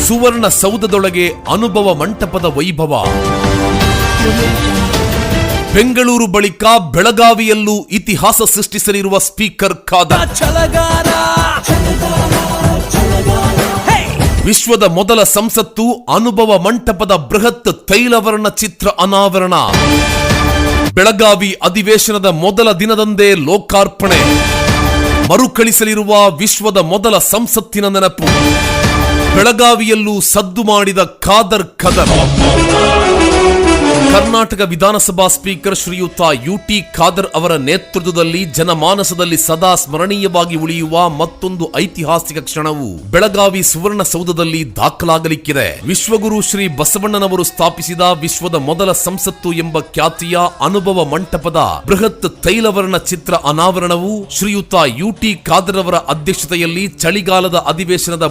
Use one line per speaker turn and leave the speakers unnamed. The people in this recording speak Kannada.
ಸುವರ್ಣ ಸೌಧದೊಳಗೆ ಅನುಭವ ಮಂಟಪದ ವೈಭವ. ಬೆಂಗಳೂರು ಬಳಿಕ ಬೆಳಗಾವಿಯಲ್ಲೂ ಇತಿಹಾಸ ಸೃಷ್ಟಿಸಲಿರುವ ಸ್ಪೀಕರ್ ಖಾದರ್. ವಿಶ್ವದ ಮೊದಲ ಸಂಸತ್ತು ಅನುಭವ ಮಂಟಪದ ಬೃಹತ್ ತೈಲವರ್ಣ ಚಿತ್ರ ಅನಾವರಣ. ಬೆಳಗಾವಿ ಅಧಿವೇಶನದ ಮೊದಲ ದಿನದಂದೇ ಲೋಕಾರ್ಪಣೆ. ಮರುಕಳಿಸಲಿರುವ ವಿಶ್ವದ ಮೊದಲ ಸಂಸತ್ತಿನ ನೆನಪು. ಬೆಳಗಾವಿಯಲ್ಲೂ ಸದ್ದು ಮಾಡಿದ ಖಾದರ್ ಖದರ್. ಕರ್ನಾಟಕ ವಿಧಾನಸಭಾ ಸ್ಪೀಕರ್ ಶ್ರೀಯುತ ಯುಟಿ ಖಾದರ್ ಅವರ ನೇತೃತ್ವದಲ್ಲಿ ಜನಮಾನಸದಲ್ಲಿ ಸದಾ ಸ್ಮರಣೀಯವಾಗಿ ಉಳಿಯುವ ಮತ್ತೊಂದು ಐತಿಹಾಸಿಕ ಕ್ಷಣವು ಬೆಳಗಾವಿ ಸುವರ್ಣಸೌಧದಲ್ಲಿ ದಾಖಲಾಗಲಿಕ್ಕಿದೆ. ವಿಶ್ವಗುರು ಶ್ರೀ ಬಸವಣ್ಣನವರು ಸ್ಥಾಪಿಸಿದ ವಿಶ್ವದ ಮೊದಲ ಸಂಸತ್ತು ಎಂಬ ಖ್ಯಾತಿಯ ಅನುಭವ ಮಂಟಪದ ಬೃಹತ್ ತೈಲವರ್ಣ ಚಿತ್ರ ಅನಾವರಣವು ಶ್ರೀಯುತ ಯುಟಿ ಖಾದರ್ ಅವರ ಅಧ್ಯಕ್ಷತೆಯಲ್ಲಿ ಚಳಿಗಾಲದ ಅಧಿವೇಶನದ